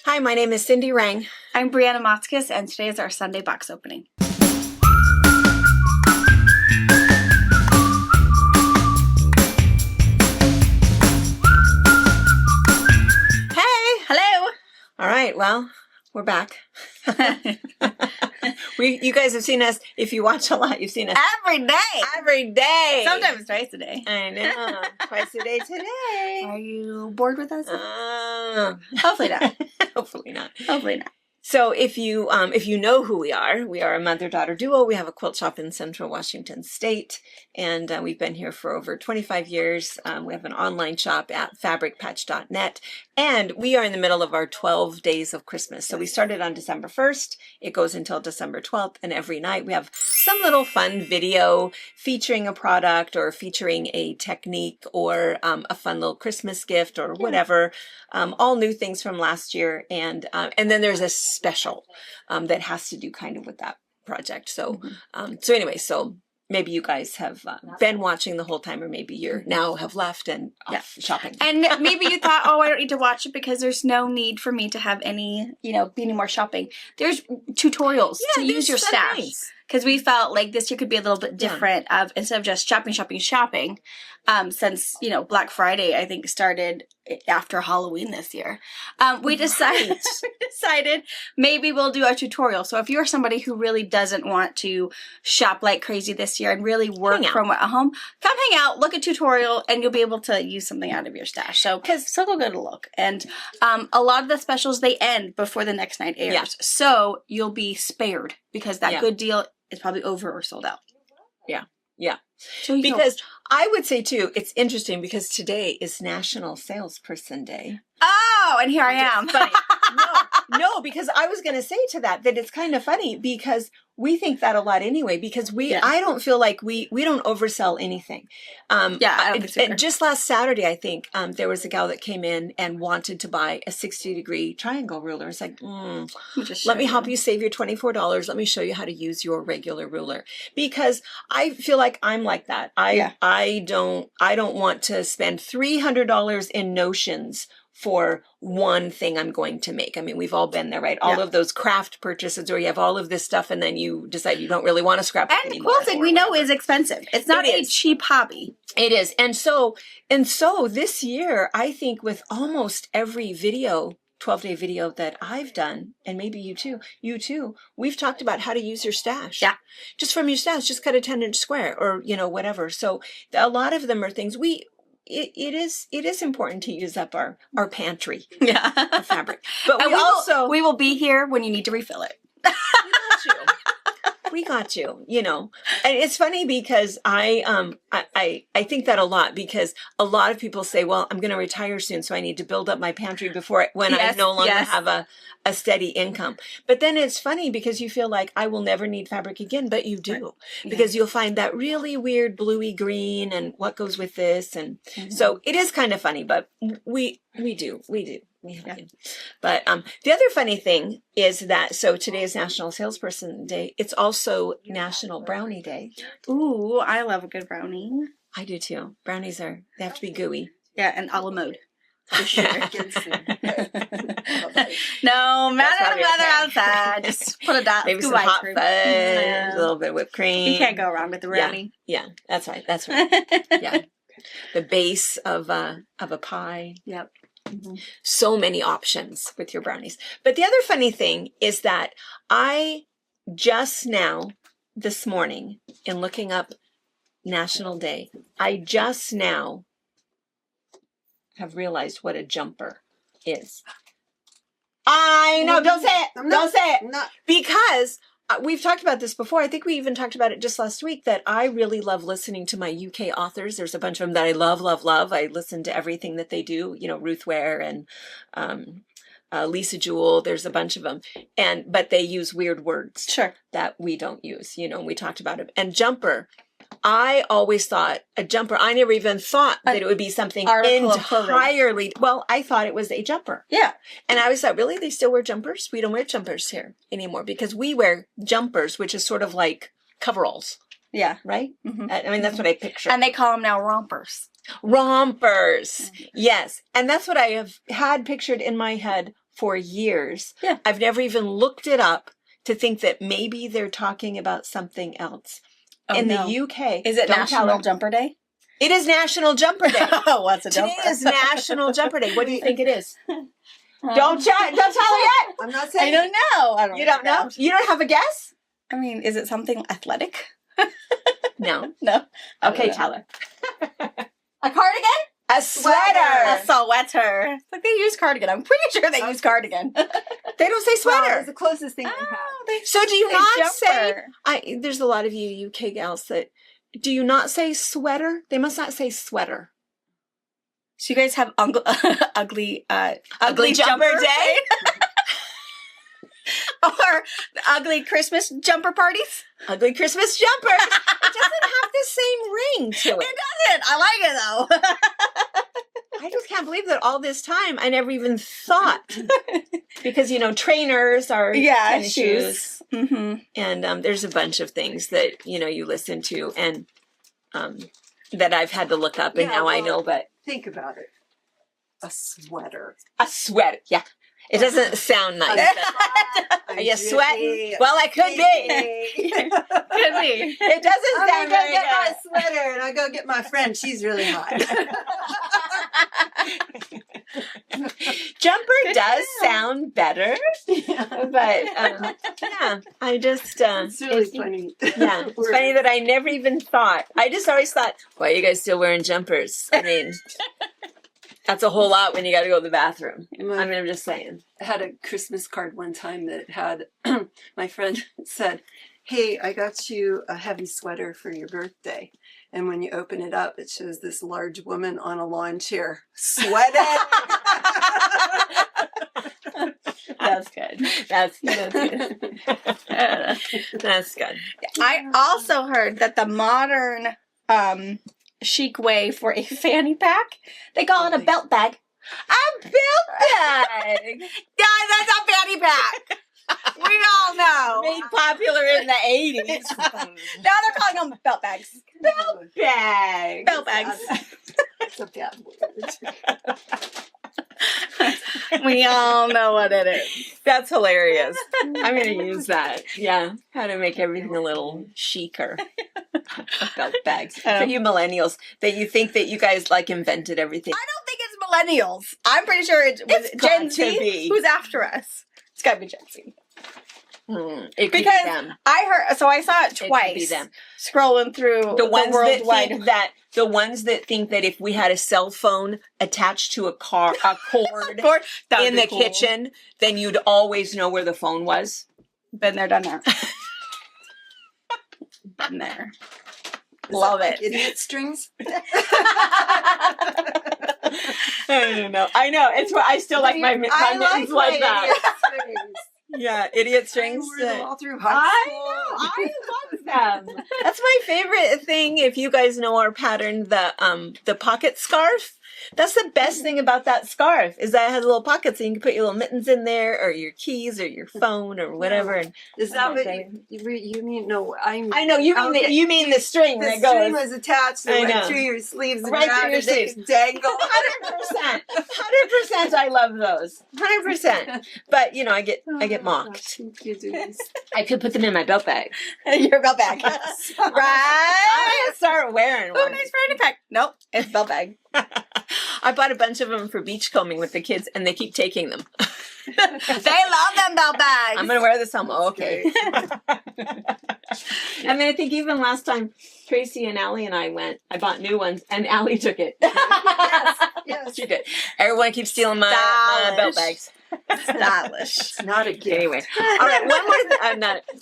Hi, my name is Cindy Rang. I'm Brianna Motzkus, and today is our Sunday box opening. Hey! Hello! All right, well, we're back. You guys have seen us. If you watch a lot, you've seen us Every day! every day. Sometimes twice a day. I know. Twice a day today. Are you bored with us? Hopefully not. Hopefully not. Hopefully not. So if you know who we are a mother-daughter duo. We have a quilt shop in Central Washington State, and we've been here for over 25 years. We have an online shop at fabricpatch.net, and we are in the middle of our 12 days of Christmas. So we started on December 1st. It goes until December 12th, and every night we have some little fun video featuring a product or featuring a technique or a fun little Christmas gift or whatever. All new things from last year, and then there's a special that has to do kind of with that project. So so maybe you guys have been watching the whole time, or maybe you're now have left and off shopping. And maybe you thought, oh, I don't need to watch it because there's no need for me to have any, be any more shopping. There's tutorials to use your stash. Because we felt like this year could be a little bit different instead of just shopping. Since, Black Friday, I think, started after Halloween this year. We decided maybe we'll do a tutorial. So if you're somebody who really doesn't want to shop like crazy this year and really work from at home, come hang out, look at tutorial, and you'll be able to use something out of your stash. So go get a look. And a lot of the specials, they end before the next night airs. Yeah. So you'll be spared because that good deal is probably over or sold out. Yeah. Yeah. So because I would say too, it's interesting because today is National Salesperson Day. Oh, and here I am. Funny. No, because I was going to say to that it's kind of funny because we think that a lot anyway, because I don't feel like we don't oversell anything. I don't think so either. Just last Saturday, I think, there was a gal that came in and wanted to buy a 60-degree triangle ruler. It's like, let me help you save your $24. Let me show you how to use your regular ruler. Because I feel like I'm like that. I don't want to spend $300 in notions for one thing I'm going to make. I mean, we've all been there, right? All of those craft purchases where you have all of this stuff and then you decide you don't really want to scrap it anymore. And quilting, we know, is expensive. It's not a cheap hobby. It is. And so this year, I think with almost every 12-day video that I've done, and maybe you too, we've talked about how to use your stash. Yeah. Just from your stash, just cut a 10-inch square or, whatever. So a lot of them are things it is important to use up our pantry of fabric. But we will be here when you need to refill it. We got you, And it's funny because I think that a lot, because a lot of people say, well, I'm going to retire soon, so I need to build up my pantry when I no longer have a steady income. But then it's funny because you feel like I will never need fabric again, but you do, because you'll find that really weird bluey green and what goes with this. And so it is kind of funny, but we do. But the other funny thing is that, so today is National Salesperson Day. It's also National Brownie Day. Ooh, I love a good brownie. I do too. Brownies they have to be gooey. Yeah, and a la mode. For sure. No matter the weather outside, just put a maybe some hot fudge, a little bit of whipped cream. You can't go wrong with the brownie. Yeah, that's right. Yeah. The base of a pie. Yep. So many options with your brownies. But the other funny thing is that I just now, this morning, in looking up National Day, I just now have realized what a jumper is. I know, don't say it. Don't say it. Because we've talked about this before. I think we even talked about it just last week, that I really love listening to my UK authors. There's a bunch of them that I love. I listen to everything that they do, Ruth Ware and Lisa Jewell. There's a bunch of them. But they use weird words that we don't use, we talked about it. And jumper, I always thought a jumper, I never even thought that it would be something entirely, well, I thought it was a jumper. Yeah. And I always thought, really, they still wear jumpers? We don't wear jumpers here anymore because we wear jumpers, which is sort of like coveralls. Yeah. Right? I mean, that's what I picture. And they call them now rompers. Rompers. Yes. And that's what I have had pictured in my head for years. Yeah. I've never even looked it up to think that maybe they're talking about something else. In the UK. Is it National Jumper Day? It is National Jumper Day. Oh, what's a jumper? Today is National Jumper Day. What do you think it is? Don't tell her yet. I'm not saying. I don't know. You don't know? You don't have a guess? I mean, is it something athletic? No. No. Okay, tell her. A cardigan? A sweater. A sweater. It's like they use cardigan. I'm pretty sure they use cardigan. They don't say Well, sweater. it's the closest thing we have. So do you not say? jumper. There's a lot of you UK gals that do you not say sweater? They must not say sweater. So you guys have ugly jumper day? Or ugly Christmas jumper parties? Ugly Christmas jumper. It doesn't have the same ring to it. It doesn't. I like it though. I just can't believe that all this time I never even thought. Because, trainers are tennis shoes. Mm-hmm. And there's a bunch of things that, you listen to and that I've had to look up and now I know, but. Think about it. A sweater. A sweater, yeah. It doesn't sound nice. Are you sweating? Well, I could be. Could be. It doesn't I'm sound gonna go very get my good. sweater and I go get my friend. She's really hot. Jumper Good does to know. sound better, but yeah, I just It's really funny. Yeah, it's funny that I never even thought. I just always thought, why are you guys still wearing jumpers? I mean, that's a whole lot when you got to go to the bathroom. I'm just saying. I had a Christmas card one time that had my friend said, "Hey, I got you a heavy sweater for your birthday." And when you open it up, it shows this large woman on a lawn chair sweating. That's good. That's good. That's good. I also heard that the modern chic way for a fanny pack, they call it a belt bag. A belt bag. Yeah, that's a fanny pack. We all know. Made popular in the 80s. Now they're calling them belt bags. Belt bag. Belt bags. It's a bad word. We all know what it is. That's hilarious. I'm going to use that. Yeah. How to make everything a little chicer. Belt bags. For you millennials, that you think that you guys invented everything. I don't think it's millennials. I'm pretty sure it was It's Gen got to Z be. who's after us. It's got to be Gen Z. It could Because be them. I saw it It could twice. be them. Scrolling through The ones that worldwide. think that if we had a cell phone attached to a cord That would in be the cool. kitchen, then you'd always know where the phone was. Been there, done that. Been there. Is Love that like it. idiot strings? I don't know. I know. It's what I still like my mittens like that. idiot strings. Yeah, idiot I strings. wore them all through high I school. know. I love them. That's my favorite thing. If you guys know our pattern, the pocket scarf. That's the best thing about that scarf is that it has a little pocket, so you can put your little mittens in there, or your keys, or your phone, or whatever. And Is that what Okay. you mean? No, I know you mean Okay. you mean the string The that string goes was attached I and know. went through your sleeves and Right through around your and they sleeves. dangle. 100%. 100%. I love those. 100%. But I get mocked. You do this. I could put them in my belt bag. Your belt bag. I'm Right? gonna start wearing Oh, one. nice fanny pack. Nope, it's belt bag. I bought a bunch of them for beachcombing with the kids, and they keep taking them. They love them belt bags. I'm gonna wear this home. That's Okay. And then I think even last time Tracy and Allie and I went, I bought new ones, and Allie took it. Yes. She did. Everyone keeps stealing my belt bags. Stylish. It's not a gift. Anyway, all right.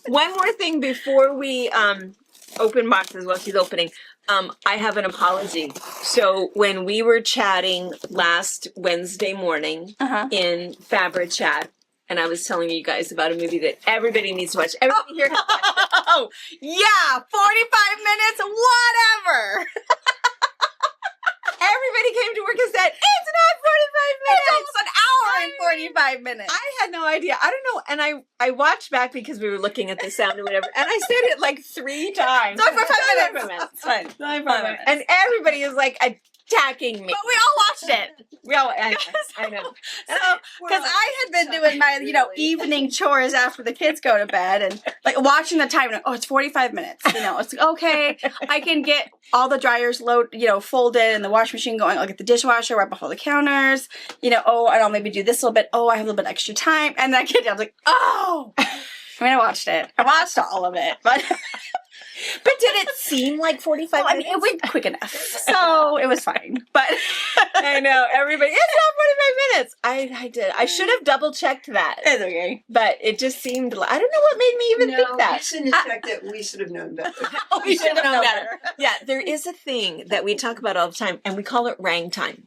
One more thing before we open boxes while she's opening. I have an apology. So when we were chatting last Wednesday morning Uh-huh. in Fabra Chat, and I was telling you guys about a movie that everybody needs to watch. Everybody here has watched it. Oh, yeah, 45 minutes, whatever. Everybody came to work and said, it's not 45 It's minutes. almost an hour and 45 minutes. I had no idea. I don't know. And I watched back because we were looking at the sound or whatever. And I said it 3 times. It's only for 5 It's only minutes. for 5 minutes. It's fine. It's only for 5 minutes. And everybody is like, 10 attacking me. But we all watched it. I know. So, because I had been doing my, evening chores after the kids go to bed and like watching the time. And, it's 45 minutes. It's like, okay. I can get all the dryers folded and the washing machine going. I'll get the dishwasher right before the counters. And I'll maybe do this a little bit. Oh, I have a little bit extra time. And then I get down, I was like, oh. I watched it. I watched all of it, but. But did it seem like 45 minutes? It went quick enough, so it was fine. But I know everybody. It's not 45 minutes. I did. I should have double checked that. It's okay. But it just seemed. I don't know what made me even think that. We shouldn't have checked it. We should have known better. We should have known better. Yeah, there is a thing that we talk about all the time, and we call it rang time.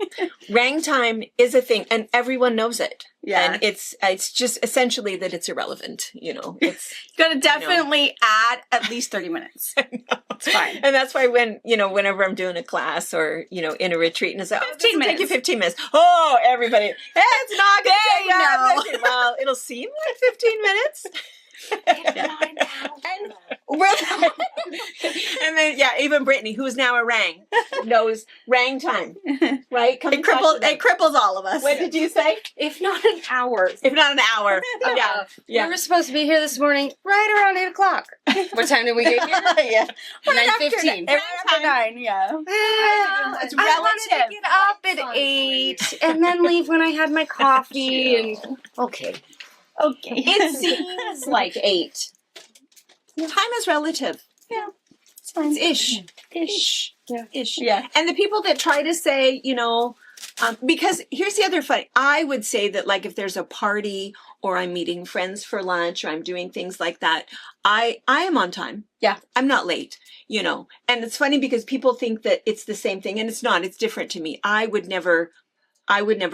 Rang time is a thing, and everyone knows it. Yeah, and it's just essentially that it's irrelevant. It's you got to definitely add at least 30 minutes. It's fine. And that's why whenever I'm doing a class or in a retreat and it's like 15 minutes. Take you 15 minutes. Oh, everybody, it's not gonna take no. 15. Well, it'll seem like 15 minutes. And and then even Brittany, who's now a rang, knows rang time, right? It cripples all of us. What did you say? If not an hour. If not an hour. Yeah. We were supposed to be here this morning right around 8 o'clock. What time did we get here? Yeah. 9:15. Right after 9, yeah. It's I wanted to relative. get up at 8 and then leave when I had my coffee. And okay. It seems like 8. Time is relative. Yeah. It's fine. It's Ish. Yeah. ish. Yeah. And the people that try to say, because here's the other funny, I would say that like if there's a party or I'm meeting friends for lunch or I'm doing things like that, I am on time. Yeah. I'm not late, And it's funny because people think that it's the same thing and it's not. It's different to me. I would never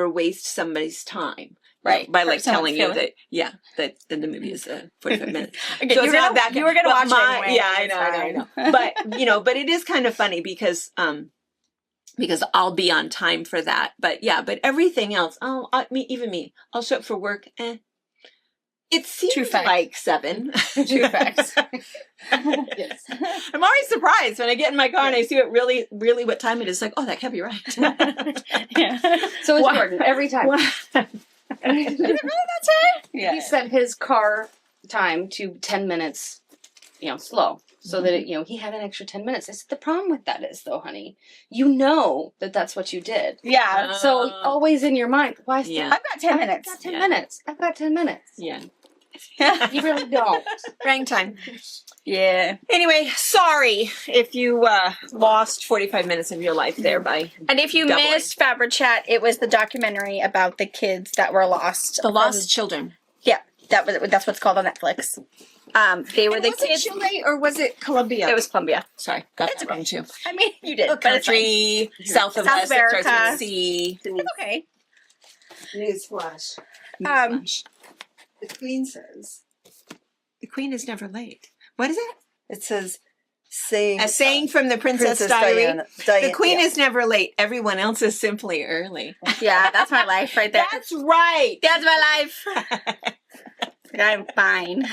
waste somebody's time. Right. By like Someone's telling you feeling. that the movie is 45 minutes. Okay, So it's not that. you were going to watch it anyway. Yeah, I know. But, but it is kind of funny because I'll be on time for that. But everything else, even me, I'll show up for work. It seems True fact. like 7. True facts. Yes. I'm always surprised when I get in my car and I see really what time it is. Like, oh, that can't be right. Yeah. So it's What? Jordan every time. Is it really that time? Yeah. He set his car time to 10 minutes, slow. So that, he had an extra 10 minutes. I said, the problem with that is, though, honey, you know that that's what you did. Yeah. So always in your mind, why is Yeah. that? I've got 10 minutes. I've got 10 minutes. I've got 10 minutes. Yeah. You really don't. Rang time. Yeah. Anyway, sorry if you lost 45 minutes of your life there by And if you Doubling. missed Fabric Chat, it was the documentary about the kids that were lost. the lost children. Yeah, that's what it's called on Netflix. They were And the was kids. it Chile or was it Colombia? It was Colombia. Sorry, got It's that wrong too. I mean, you did. A but it's fine. country south of South us that starts America. with C. It's okay. Newsflash. The Queen says. The Queen is never late. What is it? It says, saying. A saying from the Princess Diary. Diana. The Queen yeah. is never late. Everyone else is simply early. Yeah, that's my life right there. That's right. That's my life. I'm fine.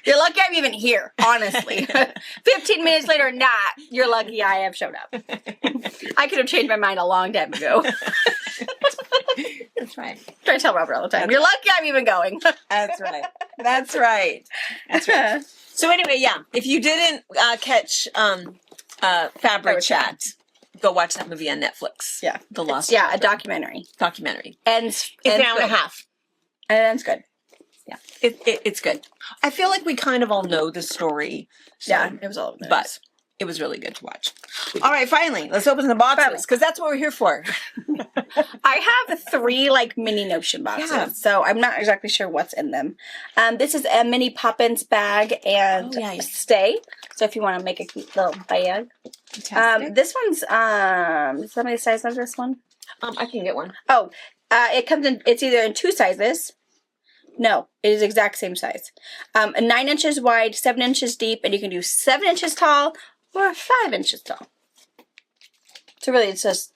You're lucky I'm even here, honestly. 15 minutes later or not, you're lucky I have showed up. I could have changed my mind a long time ago. That's right. I tell Robert all the time. You're lucky I'm even going. That's right. That's right. That's right. So anyway, if you didn't catch Fabric Chat, go watch that movie on Netflix. Yeah. The Lost Yeah, a documentary. documentary. Ends It's an hour and a half. And it's good. It's good. I feel like we kind of all know the story. So, Yeah, it was all over the but it was really good to watch. All right, finally, let's open the boxes because that's what we're here for. I have 3 mini Notion boxes, Yeah. so I'm not exactly sure what's in them. This is a mini Poppins bag and yeah. stay. So if you want to make a cute little bag, Fantastic. this one's is somebody size of this one? I can get one. Oh, it comes in. It's either in 2 sizes. No, it is exact same size. 9 inches wide, 7 inches deep, and you can do 7 inches tall or 5 inches tall. So really, it's just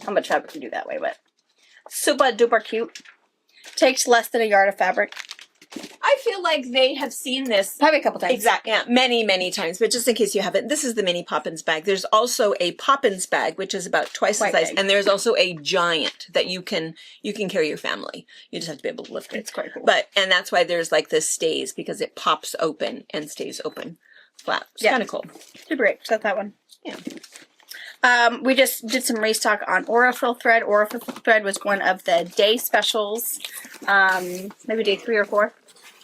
how much fabric you do that way, but super duper cute. Takes less than a yard of fabric. I feel like they have seen this Probably a couple times. exactly many times. But just in case you haven't, this is the mini Poppins bag. There's also a Poppins bag, which is about twice the Quite size, big. and there's also a giant that you can carry your family. You just have to be able to lift it. It's quite cool. And that's why there's like this stays, because it pops open and stays open flat. It's Yeah. kind of cool. Super great. So that one. Yeah. We just did some restock on Aurifil thread. Aurifil thread was one of the day specials. Maybe day 3 or 4.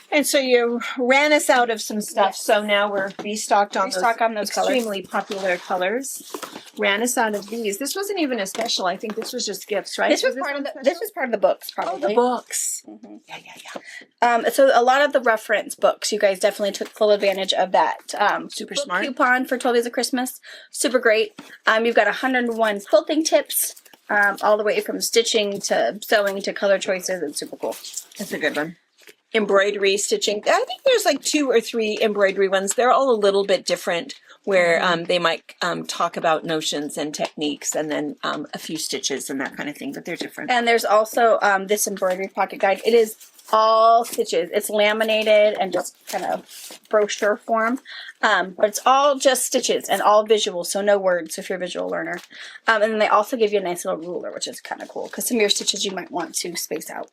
And so you ran us out of some stuff, so now we're restocked on Restock on those colors. extremely popular colors. Ran us out of these. This wasn't even a special. I think this was just gifts, right? This was part of the. This was part of the books, oh, probably. the books. Mhm. Yeah. So a lot of the reference books, you guys definitely took full advantage of that. Super book smart. coupon for 12 Days of Christmas. Super great. You've got 101 quilting tips, all the way from stitching to sewing to color choices. It's super cool. That's a good one. Embroidery, stitching. I think there's like 2 or 3 embroidery ones. They're all a little bit different, where they might talk about notions and techniques, and then a few stitches and that kind of thing. But they're different. And there's also this embroidery pocket guide. It is all stitches. It's laminated and just kind of brochure form. But it's all just stitches and all visual, so no words if you're a visual learner. And then they also give you a nice little ruler, which is kind of cool, because some of your stitches you might want to space out.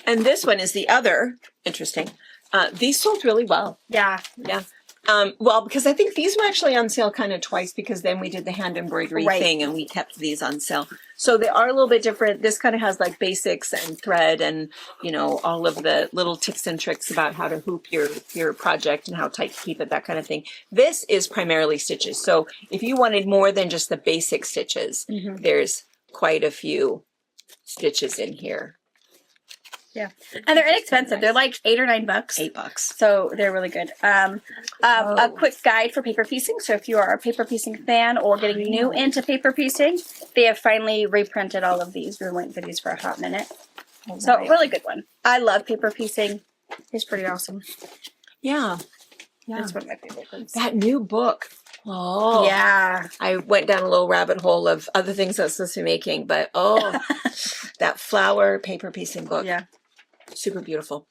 And this one is the other interesting. These sold really well. Yeah. Yeah. Well, because I think these were actually on sale kind of twice, because then we did the hand embroidery Right. thing and we kept these on sale. So they are a little bit different. This kind of has like basics and thread and, all of the little tips and tricks about how to hoop your project and how tight to keep it, that kind of thing. This is primarily stitches. So if you wanted more than just the basic stitches, there's quite a few stitches in here. Yeah. And they're inexpensive. They're like $8 or $9. $8. So they're really good. A quick guide for paper piecing. So if you are a paper piecing fan or getting new into paper piecing, they have finally reprinted all of these. We were waiting for these for a hot minute. So really good one. I love paper piecing. It's pretty awesome. Yeah. Yeah. It's one of my favorite ones. That new book. Oh. Yeah. I went down a little rabbit hole of other things I was supposed to be making, but that flower paper piecing book. Yeah. Super beautiful.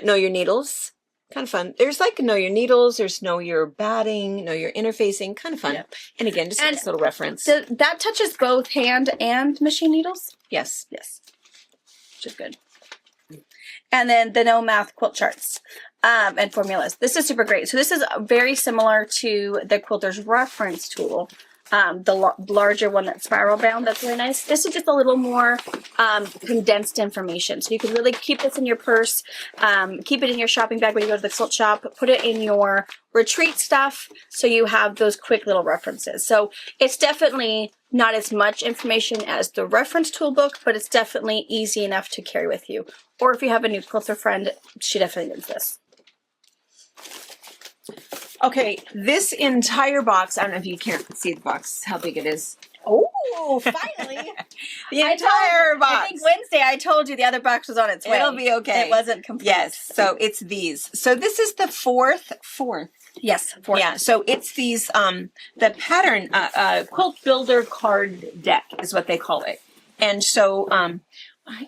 Know your needles. Kind of fun. There's like know your needles, there's know your batting, know your interfacing. Kind of fun. Yep. And again, just a And nice little reference. That touches both hand and machine needles. Yes. Yes. Which is good. And then the No Math quilt charts and formulas. This is super great. So this is very similar to the Quilter's reference tool. The larger one that's spiral bound, that's really nice. This is just a little more condensed information. So you can really keep this in your purse, keep it in your shopping bag when you go to the quilt shop, put it in your retreat stuff so you have those quick little references. So it's definitely not as much information as the reference tool book, but it's definitely easy enough to carry with you. Or if you have a new quilter friend, she definitely needs this. Okay, this entire box, I don't know if you can't see the box, how big it is. Oh, finally. The I entire box. I think Wednesday I told you the other box was on its way. It'll be okay. It wasn't complete. Yes, so it's these. So this is the fourth. Yes. 4. Yeah, so it's these, the pattern, quilt builder card deck is what they call it. And so,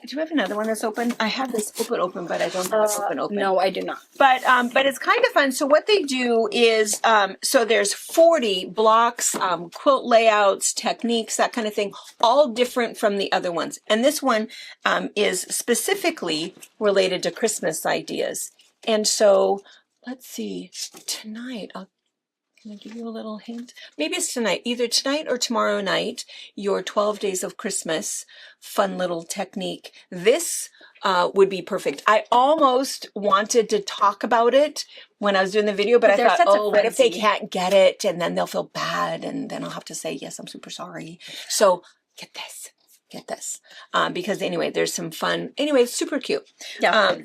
do we have another one that's open? I have this open, but I don't have it open. No, I do not. But it's kind of fun. So what they do is, so there's 40 blocks, quilt layouts, techniques, that kind of thing, all different from the other ones. And this one is specifically related to Christmas ideas. And so, let's see, tonight, can I give you a little hint? Maybe it's tonight, either tonight or tomorrow night, your 12 Days of Christmas fun little technique. This would be perfect. I almost wanted to talk about it when I was doing the video, but I there's thought, such a what if they frenzy. can't get it and then they'll feel bad and then I'll have to say, yes, I'm super sorry. So get this. Because anyway, there's some fun. Anyway, it's super cute. Yeah.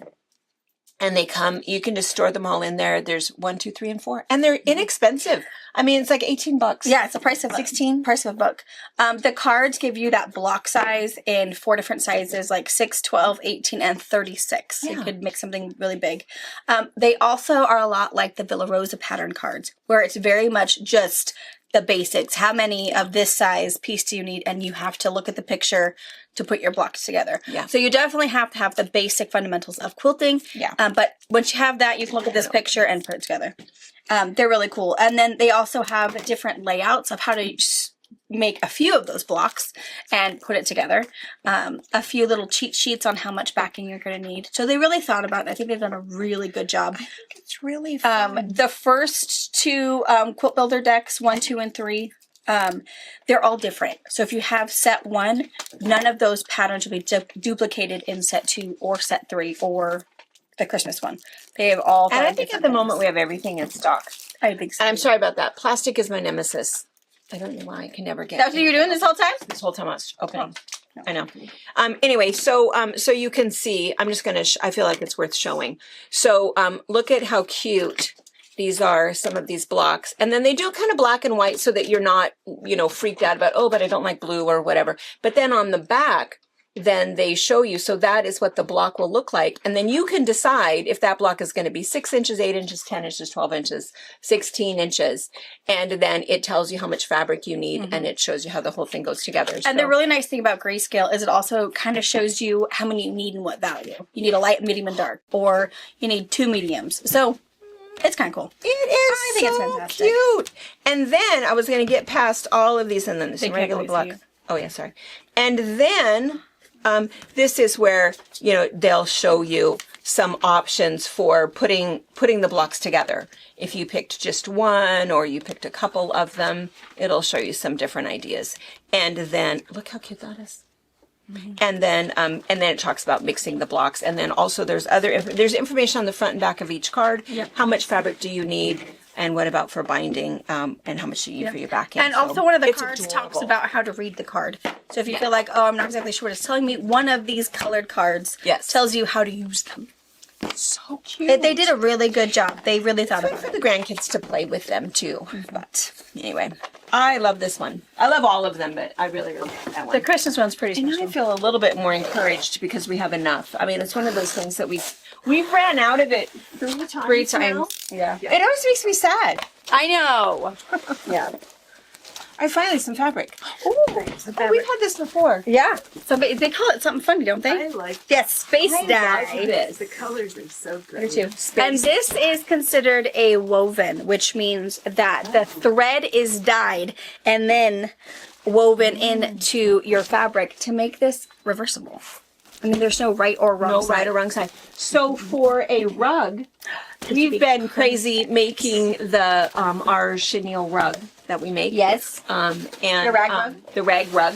And they come, you can just store them all in there. There's 1, 2, 3, and 4. And they're inexpensive. I mean, it's like $18. Yeah, it's the price of 16 price of a book. The cards give you that block size in 4 different sizes, like 6, 12, 18, and 36. Yeah. You could make something really big. They also are a lot like the Villa Rosa pattern cards, where it's very much just the basics. How many of this size piece do you need? And you have to look at the picture to put your blocks together. Yeah. So you definitely have to have the basic fundamentals of quilting. Yeah. But once you have that, you can look at this picture and put it together. They're really cool. And then they also have different layouts of how to make a few of those blocks and put it together. A few little cheat sheets on how much backing you're going to need. So they really thought about it. I think they've done a really good job. I think it's really fun. The first two Quilt Builder decks, 1, 2, and 3, they're all different. So if you have set 1, none of those patterns will be duplicated in set 2 or set 3 or the Christmas one. They have all. And I think at the moment we have everything in stock. I think so. And I'm sorry about that. Plastic is my nemesis. I don't know why I can never get. That's what you're doing this whole time? This whole time I was opening. No. I know. Anyway, so you can see. I'm just gonna. I feel like it's worth showing. So look at how cute these are. Some of these blocks, and then they do kind of black and white so that you're not, freaked out about, oh, but I don't like blue or whatever. But then on the back, then they show you. So that is what the block will look like. And then you can decide if that block is going to be 6 inches, 8 inches, 10 inches, 12 inches, 16 inches. And then it tells you how much fabric you need and it shows you how the whole thing goes together. And the really nice thing about Grayscale is it also kind of shows you how many you need and what value. You need a light, medium, and dark, or you need 2 mediums. So it's kind of cool. It is I think it's so fantastic. cute. And then I was going to get past all of these and then this They can't regular really block. see you. Oh yeah, sorry. And then this is where, they'll show you some options for putting the blocks together. If you picked just one or you picked a couple of them, it'll show you some different ideas. And then look how cute that is. And then it talks about mixing the blocks. And then also there's information on the front and back of each card. Yep. How much fabric do you need? And what about for binding? And how much do you need for your backing? And So also one of the it's cards adorable. talks about how to read the card. So if you feel like, oh, I'm not exactly sure what it's telling me, one of these colored cards tells you how to use them. So cute. They did a really good job. They really thought Good about for it. the grandkids to play with them too. But anyway, I love this one. I love all of them, but I really like that one. The Christmas one's pretty And special. I feel a little bit more encouraged because we have enough. I mean, it's one of those things that we've ran out of it 3 times. 3 now. times. Yeah. It always makes me sad. I know. Yeah. I finally some fabric. Oh, we've had this before. Yeah. So they call it something funny, don't they? I like Yes, space I dye. love this. the colors are so Me great. too. And Space. this is considered a woven, which means that the thread is dyed and then woven into your fabric to make this reversible. I mean, there's no right or wrong No side. right or wrong side. So for a rug, we've been crazy making the our chenille rug that we make. Yes. And The rag rug? The rag rug.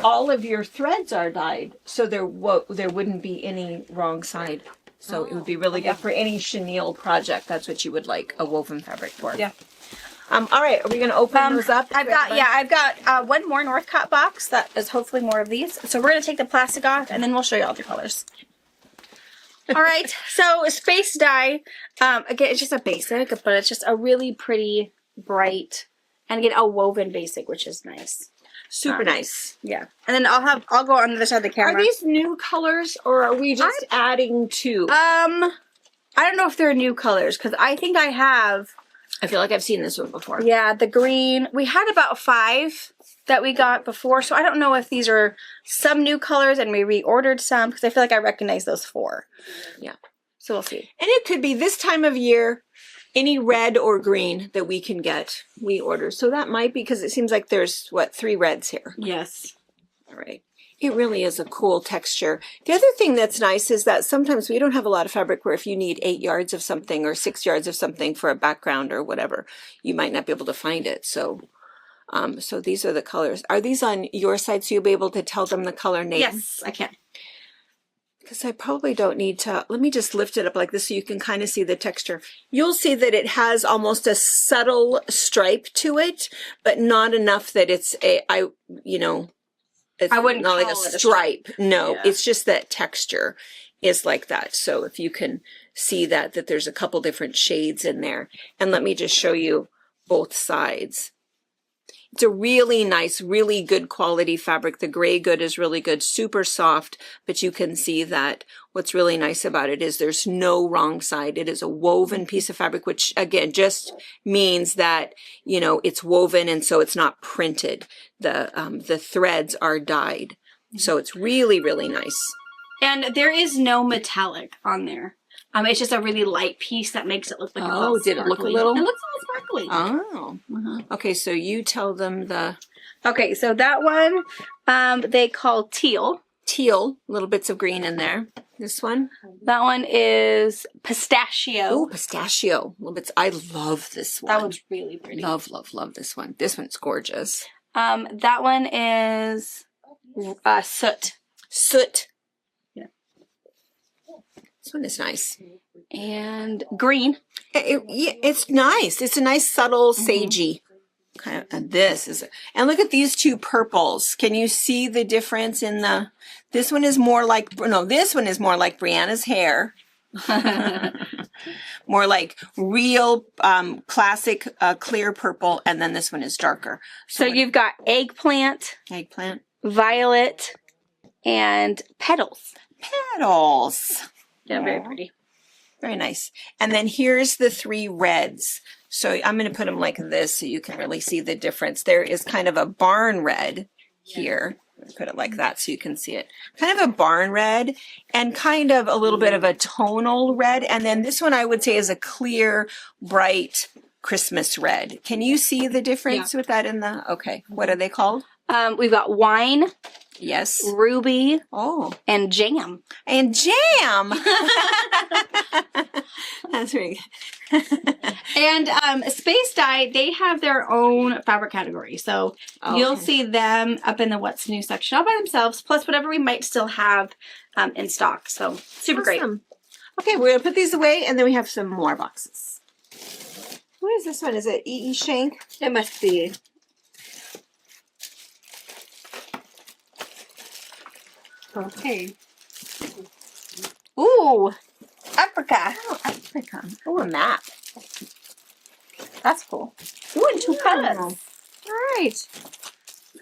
All of your threads are dyed, so there wouldn't be any wrong side. So it would be really good for any chenille project. That's what you would like a woven fabric for. Yeah. All right. Are we going to open those up? I've got one more Northcott box that is hopefully more of these. So we're gonna take the plastic off and then we'll show you all the colors. All right, so space dye. Again, it's just a basic, but it's just a really pretty, bright, and again a woven basic, which is nice. Super nice. Yeah, and then I'll go on the other side of the camera. Are these new colors or are we just adding to? I don't know if they're new colors because I think I have. I feel like I've seen this one before. Yeah, the green. We had about 5 that we got before, so I don't know if these are some new colors and we reordered some because I feel like I recognize those 4. Yeah. So we'll see. And it could be this time of year, any red or green that we can get, we order. So that might be because it seems like there's, 3 reds here. Yes. All right. It really is a cool texture. The other thing that's nice is that sometimes we don't have a lot of fabric where if you need 8 yards of something or 6 yards of something for a background or whatever, you might not be able to find it. So so these are the colors. Are these on your side so you'll be able to tell them the color name? Yes, I can. Because I probably don't need to, let me just lift it up like this so you can kind of see the texture. You'll see that it has almost a subtle stripe to it, but not enough that it's it's I wouldn't not like call a it a stripe. No, Yeah. it's just that texture is like that. So if you can see that there's a couple different shades in there. And let me just show you both sides. It's a really nice, really good quality fabric. The gray good is really good, super soft, but you can see that what's really nice about it is there's no wrong side. It is a woven piece of fabric, which again, just means that, you know, it's woven and so it's not printed. The threads are dyed. So it's really, really nice. And there is no metallic on there. It's just a really light piece that makes it look like Oh, did it look a sparkly. little? It looks a little sparkly. Oh. Okay, so you tell them the Okay, so that one they call teal. teal, little bits of green in there. This one? That one is pistachio. Oh, pistachio. Little bits. I love this one. That one's really pretty. Love, love, love this one. This one's gorgeous. That one is soot. Soot. Yeah. This one is nice. And green. It's nice. It's a nice, subtle, sagey kind of. And this is, and look at these two purples. Can you see the difference in the? This one is more like This one is more like Brianna's hair. More like real classic clear purple, and then this one is darker. So you've got eggplant, violet, and petals. Petals. Yeah, very pretty. Very nice. And then here's the three reds. So I'm going to put them like this so you can really see the difference. There is kind of a barn red here. Put it like that so you can see it. Kind of a barn red and kind of a little bit of a tonal red. And then this one I would say is a clear, bright Christmas red. Can you see the difference with that in the, okay. What are they called? We've got wine. Yes. Ruby. Oh. And jam. And jam. That's very good. And Space Dye, they have their own fabric category. So you'll see them up in the What's New section all by themselves, plus whatever we might still have in stock. So super great. Okay, we're going to put these away, and then we have some more boxes. What is this one? Is it E.E. Shank? It must be. Okay. Ooh, Africa. Oh, Africa. Oh, a map. That's cool. Ooh, and two colors. All right.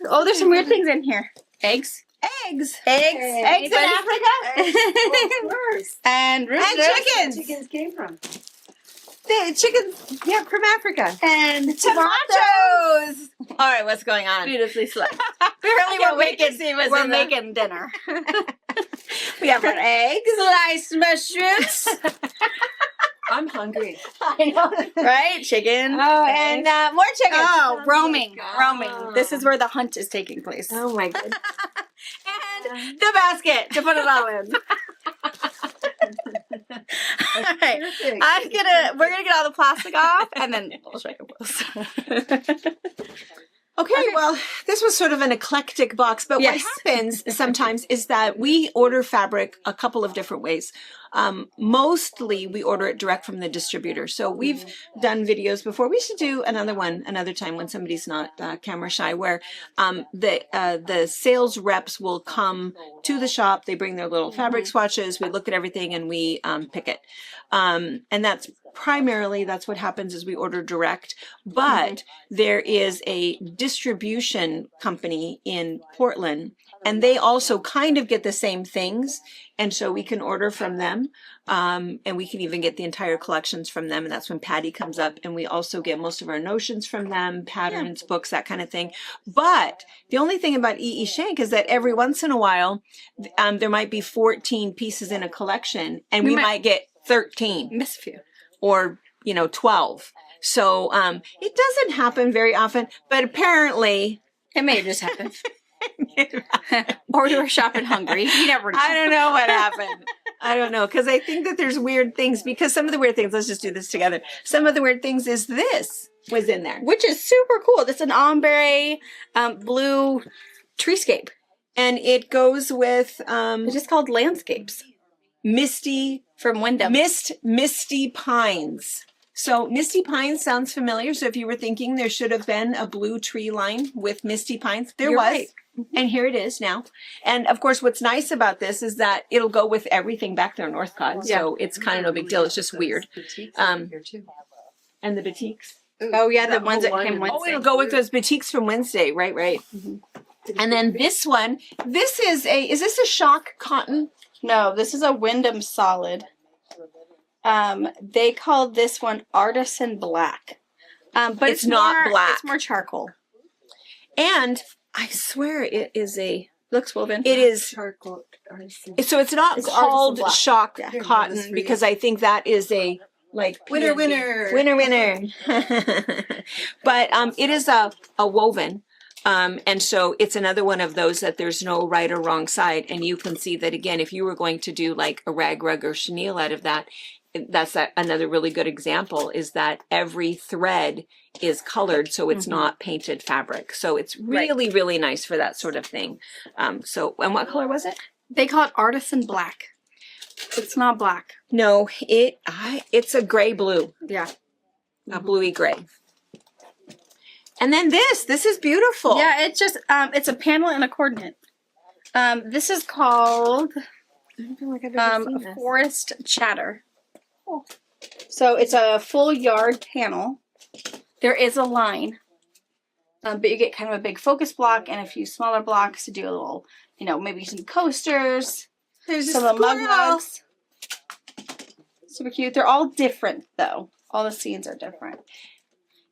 Oh, there's some weird things in here. Eggs. Eggs. Eggs. Eggs in Africa. Of course. And chickens. Chickens came from. The chickens, yeah, from Africa. And Tomatoes. All right, what's going on? beautifully selected. Really, We're making dinner. We have our eggs. Sliced mushrooms. I'm hungry. I know, right? Chicken. Oh, and more chickens. Oh, roaming. God. Roaming. This is where the hunt is taking place. Oh my goodness. And the basket to put it all in. All right. Perfect. We're gonna get all the plastic off and then we'll show you close. Okay, well, this was sort of an eclectic box, but Yes. what happens sometimes is that we order fabric a couple of different ways. Mostly we order it direct from the distributor. So we've done videos before. We should do another one another time when somebody's not camera shy, where the sales reps will come to the shop. They bring their little fabric swatches. We look at everything and we pick it. And that's primarily what happens is we order direct, but there is a distribution company in Portland and they also kind of get the same things. And so we can order from them. And we can even get the entire collections from them. And that's when Patty comes up. And we also get most of our notions from them, patterns, books, that kind of thing. But the only thing about E.E. Shank is that every once in a while, there might be 14 pieces in a collection and we might get 13. Miss a few. Or 12. So it doesn't happen very often, but apparently It may have just happened. Or you were shopping hungry. You never know. I don't know what happened. I don't know, because I think that there's weird things, because some of the weird things, let's just do this together. Some of the weird things is this was in there. Which is super cool. This is an ombre blue treescape. And it goes with It's just called Landscapes Misty from Wyndham. Misty Pines. So Misty Pines sounds familiar. So if you were thinking there should have been a blue tree line with Misty Pines, there You're was. right. And here it is now. And of course, what's nice about this is that it'll go with everything back there in Northcott. So it's kind of no big deal. It's just weird. Boutiques Um, here too. And the batiks. Oh, yeah, the that ones whole that came line with- of Oh, it'll go with those boutiques from Wednesday. Right. And then this one, this is this a shock cotton? No, this is a Wyndham solid. They call this one Artisan Black. But It's not more, black. It's more charcoal. And I swear it is Looks woven. it is, charcoal artisan. so it's not It's artisan called black. shock Yeah. Here, cotton this for because you. I think that is a like Winner, PNG. winner. Winner. But it is a woven. And so it's another one of those that there's no right or wrong side. And you can see that again, if you were going to do like a rag rug or chenille out of that, that's another really good example is that every thread is colored so it's not painted fabric. So it's really, really nice for that sort of thing. And what color was it? They call it Artisan Black. It's not black. No, it's a gray blue, Yeah. a bluey gray. And then this is beautiful. Yeah, it's just it's a panel and a coordinate. This is called I don't feel like I've ever seen this. Forest Chatter. So it's a full yard panel. There is a line, but you get kind of a big focus block and a few smaller blocks to do a little, maybe some coasters, There's some of the mug rugs. Super cute. They're all different though. All the scenes are different.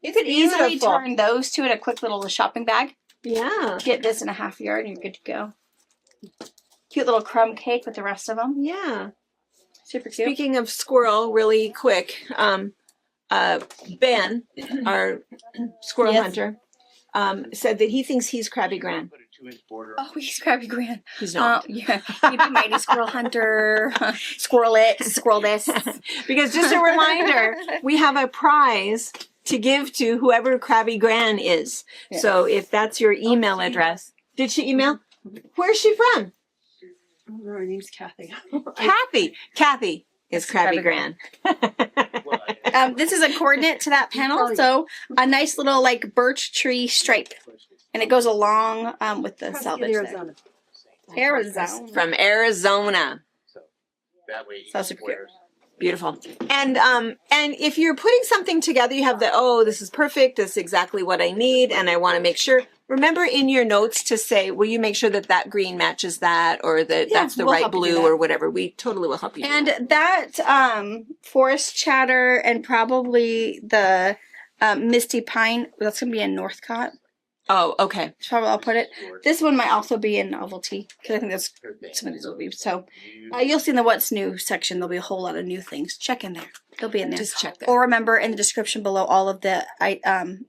You could easily Beautiful. turn those two in a quick little shopping bag. Yeah. Get this in a half yard and you're good to go. Cute little crumb cake with the rest of them. Yeah. Super cute. Speaking of squirrel, really quick, Ben, our squirrel Yes. hunter, said that he thinks he's Krabby Gran. Oh, he's Krabby Gran. He's not. Yeah. He'd be Mighty Squirrel Hunter. Squirrel it. Squirrel this. Because just a reminder, we have a prize to give to whoever Krabby Gran is. Yeah. So if that's your email address. Did she email? Where's she from? Oh, her name's Kathy. Kathy is Krabby Gran. This is a coordinate to that panel. So a nice little like birch tree stripe. And it goes along with the selvage there. Arizona. Arizona. From Arizona. That way, Sounds super cute. Beautiful. And if you're putting something together, you have this is perfect. This is exactly what I need. And I want to make sure. Remember in your notes to say, will you make sure that green matches that or that Yeah, that's the we'll right help you do blue that. or whatever. We totally will help you. do that. And that Forest Chatter and probably the Misty Pine, that's going to be in Northcott. Oh, okay. That's probably I'll put it. This one might also be in Novelty because I think that's some of these will be. So you'll see in the What's New section, there'll be a whole lot of new things. Check in there. They'll be in there. Just check that. Or remember in the description below, all of the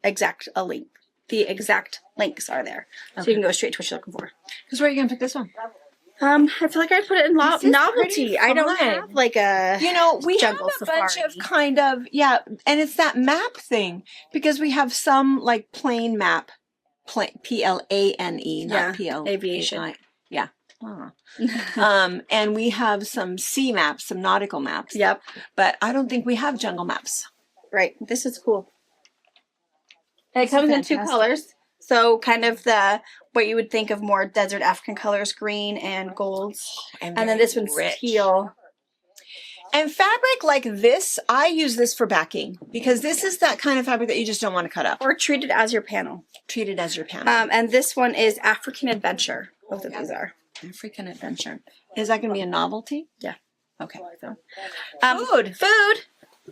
exact link. The exact links are there. So you can go straight to what you're looking for. Because where are you going to pick this one? I feel like I'd put it in This is Novelty. pretty I don't fun. have like a. We Jungle have a bunch safari. of kind of, and it's that map thing because we have some like plain map, PLANE, not Yeah, PL. aviation. Yeah. Ah. And we have some sea maps, some nautical maps. Yep. But I don't think we have jungle maps. Right. This is cool. And it comes in two fantastic. colors. So kind of what you would think of more desert African colors, green and golds. And then this one's rich. teal. And fabric like this, I use this for backing because this is that kind of fabric that you just don't want to cut up. Or treat it as your panel. Treat it as your panel. And this one is African Adventure. Both of these are. African Adventure. Is that going to be a novelty? Yeah. Okay. So. Food. Food.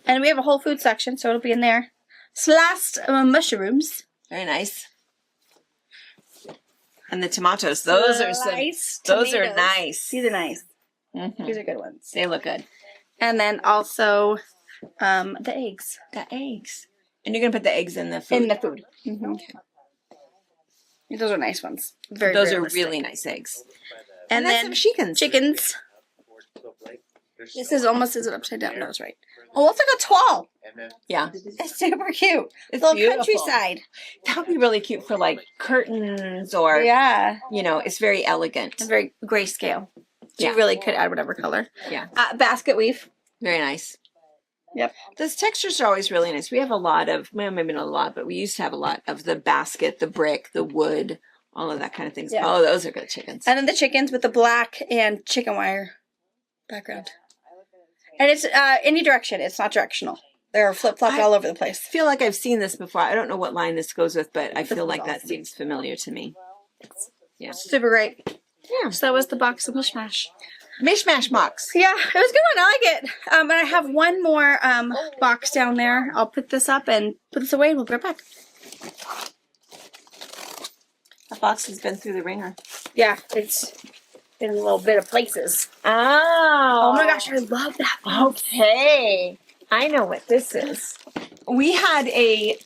And we have a whole food section, so it'll be in there. Sliced mushrooms. Very nice. And the tomatoes, those are Sliced those are tomatoes. nice. These are nice. Mhm. These are good ones. They look good. And then also the eggs. The eggs. And you're gonna put the eggs in the food. In the food. Mm-hmm. Those are nice ones. Very Those are realistic. really nice eggs. And that's then some chickens. chickens. This is almost as an upside down nose, right? Oh, it's like a toile. Yeah. It's super cute. It's Little beautiful. countryside. That would be really cute for like curtains or Yeah. it's very elegant. It's very grayscale. So Yeah. you really could add whatever color. Yeah. Basket weave. Very nice. Yep. Those textures are always really nice. We have a lot of, well, maybe not a lot, but we used to have a lot of the basket, the brick, the wood, all of that kind of things. Yeah. Oh, those are good chickens. And then the chickens with the black and chicken wire background. And it's any direction. It's not directional. They're flip-flopped I- all over the place. I feel like I've seen this before. I don't know what line this goes with, but I This feel is like that awesome. seems familiar to me. Yeah. Super great. Yeah. So that was the box of Mishmash. Mishmash box. Yeah, it was a good one. I like it. And I have one more box down there. I'll put this up and put this away and we'll be right back. That box has been through the ringer. Yeah, it's in a little bit of places. Oh. Oh my gosh, I love that. Okay. I know what this is. We had a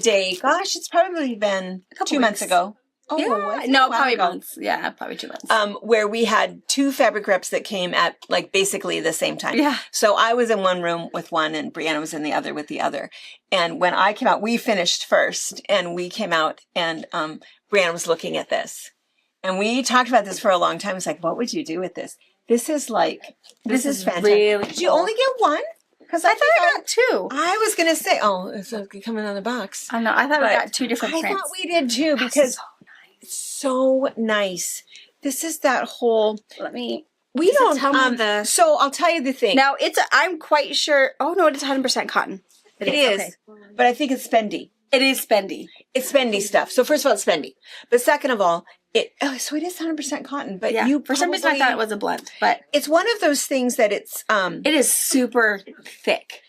day, gosh, it's probably been couple 2 months weeks. ago. Oh, Yeah, was it? no, A while probably ago. months. Yeah, probably 2 months. Where we had 2 fabric reps that came at like basically the same time. Yeah. So I was in one room with one and Brianna was in the other with the other. And when I came out, we finished first and we came out and Brianna was looking at this. And we talked about this for a long time. It's like, what would you do with this? This is like, this is fantastic. really Did you cool. only get one? Because I thought I got 2. I was going to say, oh, it's coming on the box. I know. I thought we But got 2 different I prints. thought we did too because it's so nice. This is that whole, Let me. we Does it don't, tell me the- so I'll tell you the thing. Now I'm quite sure. Oh no, it's 100% cotton. It is, Okay. but I think it's spendy. It is spendy. It's spendy stuff. So first of all, it's spendy. But second of all, so it is 100% cotton. But Yeah. you For some reason I thought it was a blend, but It's one of those things that it's it is super thick.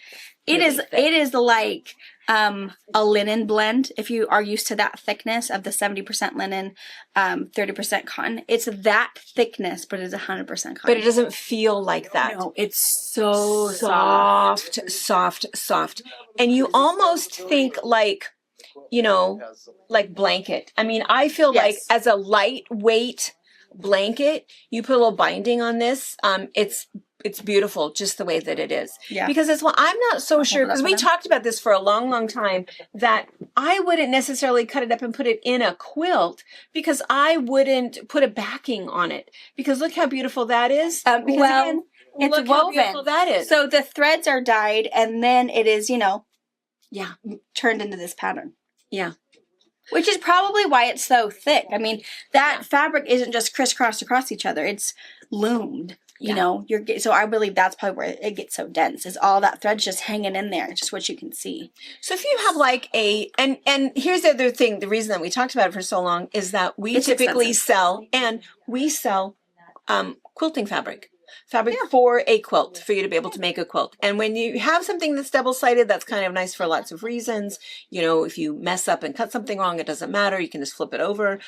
It Really is. thick. It is like a linen blend. If you are used to that thickness of the 70% linen, 30% cotton, it's that thickness, but it's 100% cotton. but it doesn't feel like that. No, it's so soft. soft. And you almost think like, like blanket. I mean, I feel like Yes. as a lightweight blanket, you put a little binding on this. It's beautiful just the way that it is. Yeah. Because it's well, I'm not so sure hold it up because we for them. talked about this for a long time that I wouldn't necessarily cut it up and put it in a quilt because I wouldn't put a backing on it because look how beautiful that is. Because Well, again, it's look how woven. beautiful that is. So the threads are dyed, and then it is, yeah, turned into this pattern. yeah. Which is probably why it's so thick. I mean, that fabric isn't just crisscrossed across each other; it's loomed. Yeah. So I believe that's probably where it gets so dense. Is all that thread's just hanging in there, just what you can see. So if you have like and here's the other thing, the reason that we talked about it for so long is that we It's typically expensive. sell quilting fabric for a quilt, for you to be able to make a quilt. And when you have something that's double-sided, that's kind of nice for lots of reasons. If you mess up and cut something wrong, it doesn't matter. You can just flip it over.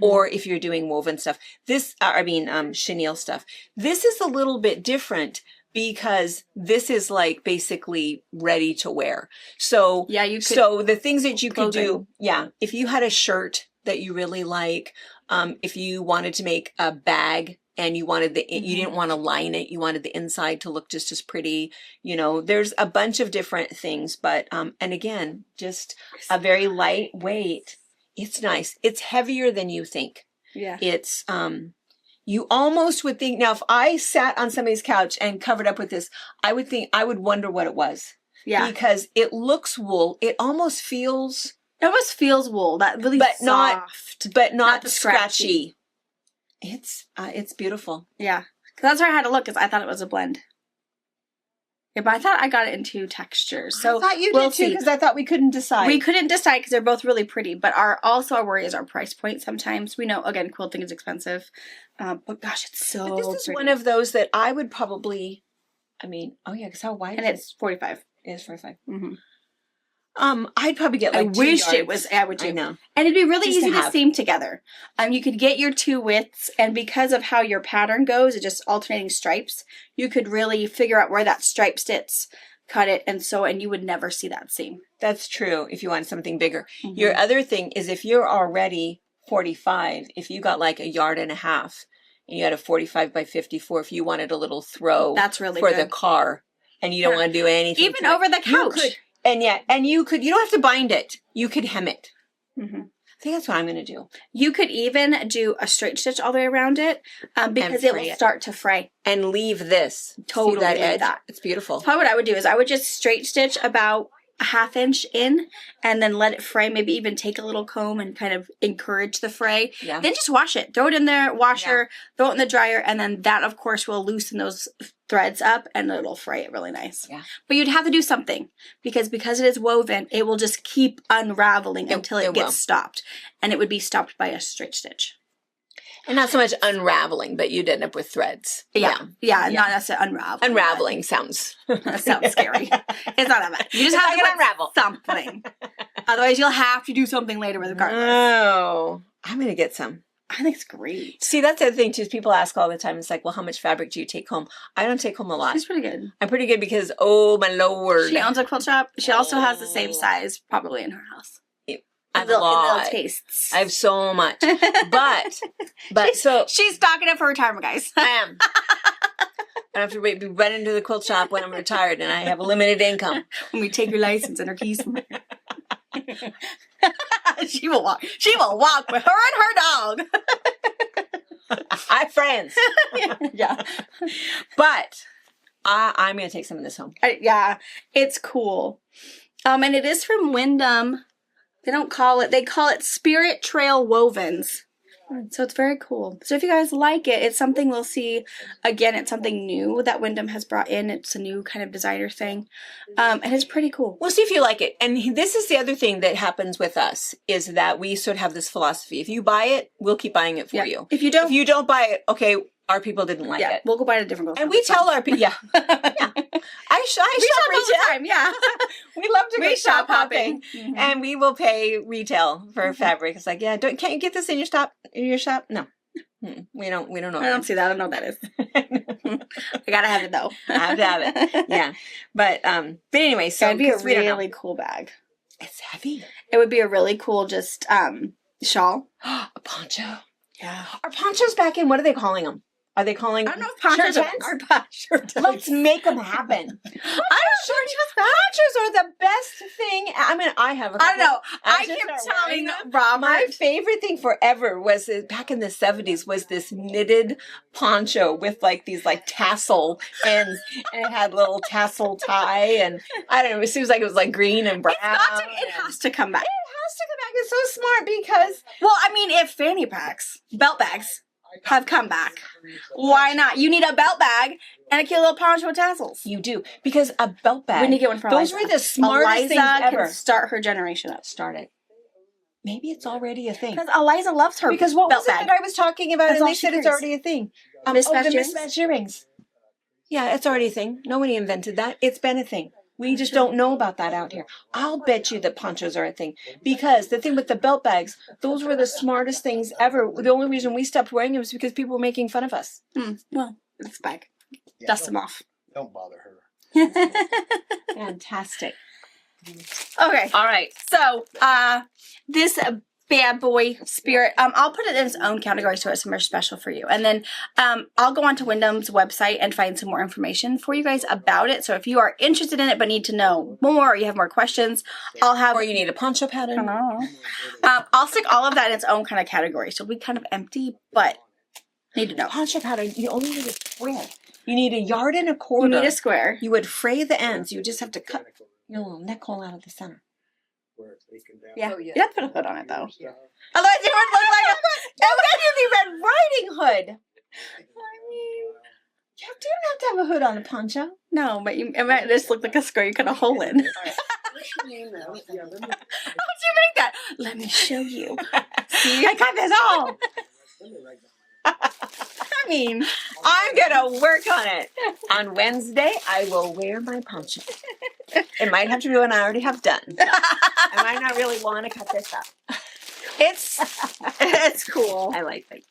Or if you're doing woven stuff, chenille stuff. This is a little bit different because this is like basically ready to wear. So Yeah, you could. so the things that you could do, Clothing. yeah, if you had a shirt that you really like, if you wanted to make a bag and you wanted you didn't want to line it, you wanted the inside to look just as pretty, there's a bunch of different things, but, and again, just a very lightweight, it's nice. It's heavier than you think. Yeah. It's, you almost would think, now if I sat on somebody's couch and covered up with this, I would wonder what it was. Yeah. Because it looks wool. It almost feels, It almost feels wool. That really But not- soft. but not the scratchy. It's beautiful. Yeah. 'Cause that's where I had to look, because I thought it was a blend. Yeah, but I thought I got it in 2 textures. So I thought you we'll did too see. because I thought we couldn't decide. We couldn't decide because they're both really pretty, but our worry is our price point sometimes. We know, again, quilting is expensive. But gosh, it's so But this is pretty. one of those that I would probably, because how wide And is it's 45. it? It is 45. Mm-hmm. I'd probably get like I 2 wish it yards. was, I would I do. know. And it'd be really Just to easy to have. seam together. You could get your 2 widths, and because of how your pattern goes, it's just alternating stripes, you could really figure out where that stripe sits, cut it, and sew, and you would never see that seam. That's true if you want something bigger. Mhm. Your other thing is if you're already 45, if you got like 1.5 yards and you had a 45 by 54, if you wanted a little throw That's really for good. the car and you don't Yeah. want to do anything Even to it, over the you couch. could, you don't have to bind it. You could hem it. Mhm. I think that's what I'm going to do. You could even do a straight stitch all the way around it, because it fray will it. start to fray. And leave this. Totally See that leave edge? that. It's beautiful. Probably what I would do is I would just straight stitch about a ½ inch in and then let it fray. Maybe even take a little comb and kind of encourage the fray. Yeah. Then just wash it. Throw it in there, washer, throw it in the dryer, and then that, of course, will loosen those threads up and it'll fray it really nice. Yeah. But you'd have to do something because it is woven, it will just keep unraveling until it will. gets stopped. And it would be stopped by a straight stitch. And not so much unraveling, but you'd end up with threads. Yeah, not necessarily unraveling. Unraveling sounds. That sounds scary. It's not that bad. You just It's have like to an put unravel. something. Otherwise, you'll have to do something later with a garment. Oh, I'm going to get some. I think it's great. See, that's the other thing too. Is people ask all the time. It's like, well, how much fabric do you take home? I don't take home a lot. She's pretty good. I'm pretty good because, oh my lord, She owns a quilt shop. She also has the same size probably in her house. I have a little lot. tastes. I have so much, but so She's stocking up for retirement, guys. I am. I don't have to be running to the quilt shop when I'm retired and I have a limited income. When we take your license and her keys from her. She will walk. She will walk with her and her dog. I have friends, Yeah. but I'm going to take some of this home. Yeah, it's cool. And it is from Wyndham. They call it Spirit Trail Wovens. So it's very cool. So if you guys like it, it's something we'll see. Again, it's something new that Wyndham has brought in. It's a new kind of designer thing. And it's pretty cool. We'll see if you like it. And this is the other thing that happens with us is that we sort of have this philosophy. If you buy it, we'll keep buying it for you. If you don't, If you don't buy it, okay, our people didn't like it. we'll go buy it at a different quilt And shop. we It's fine. tell our people, yeah. I shop We shop all the retail. time, yeah. We love to go We shop shop hopping. hopping. Mhm. And we will pay retail for fabric. It's like, yeah, can't you get this in your shop? No. We don't know. I don't see that. I don't know what that is. I gotta have it though. I have to have it. Yeah. But anyway, so That'd be a 'cause we don't know. really cool bag. It's heavy. It would be a really cool just shawl. A poncho. Yeah. Are ponchos back in? What are they calling them? Are they calling I don't know if ponchos shirt tents? are shirt Let's make them happen. Ponchos are the best thing. I mean, I have a I don't know. I just kept start telling wearing them. Robert. My favorite thing forever was back in the 70s was this knitted poncho with like these like tassel ends and it had little tassel tie and I don't know, it seems like it was like green and brown. It has to come back. It has to come back. It's so smart because Well, I mean, if fanny packs, belt bags have come back, why not? You need a belt bag and a cute little poncho with tassels. you do. Because a belt bag. We need to get one for Those Eliza. were the smartest Eliza things ever. can start her generation up. Start it. Maybe it's already a thing. Because Eliza loves her Because what belt was it bag. that I was talking about? That's And all they she said it's carries. already a thing. Mismatched the earrings? mismatched earrings. Yeah, it's already a thing. Nobody invented that. It's been a thing. We just don't know about that out here. I'll bet you that ponchos are a thing. Because the thing with the belt bags, those were the smartest things ever. The only reason we stopped wearing them was because people were making fun of us. Well, it's back. Yeah, Dust don't- them off. Don't bother her. Fantastic. Okay. All right. So, this bad boy Spirit, I'll put it in its own category so it's more special for you. And then I'll go onto Wyndham's website and find some more information for you guys about it. So if you are interested in it but need to know more or you have more questions, I'll have... Or you need a poncho pattern. I'll stick all of that in its own kind of category. So it'll be kind of empty, but need to know. Poncho pattern, you only need a square. You need 1.25 yards. You need a square. You would fray the ends. You just have to cut your little neck hole out of the center. Where it's taken down. Yeah. Oh, yeah. You have to put a hood on it, though. Yeah. Otherwise, it would look like a... Oh, that is the Red Riding Hood. I mean, you don't have to have a hood on a poncho. No, but it might just look like a square you cut a hole in. What's your name now? Yeah, let me- How'd you make that? Let me show you. See, I got this all. let me write down. I mean, I'm gonna work on it. On Wednesday, I will wear my poncho. It might have to be one I already have done. I might not really want to cut this up. it's cool. I like it.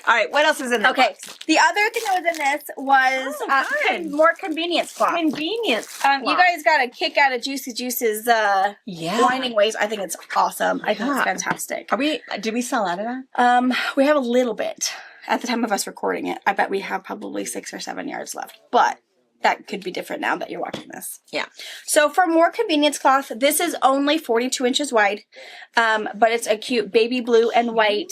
All right, what else is in there? Okay, the other thing that was in this was Oh, fun. more convenience cloth. Convenience. You guys got a kick out of Juicy Juice's yeah. lining waist. I think it's awesome. I think Yeah. it's fantastic. Did we sell out of that? We have a little bit at the time of us recording it. I bet we have probably 6 or 7 yards left, but that could be different now that you're watching this. Yeah. So for more convenience cloth, this is only 42 inches wide, but it's a cute baby blue and white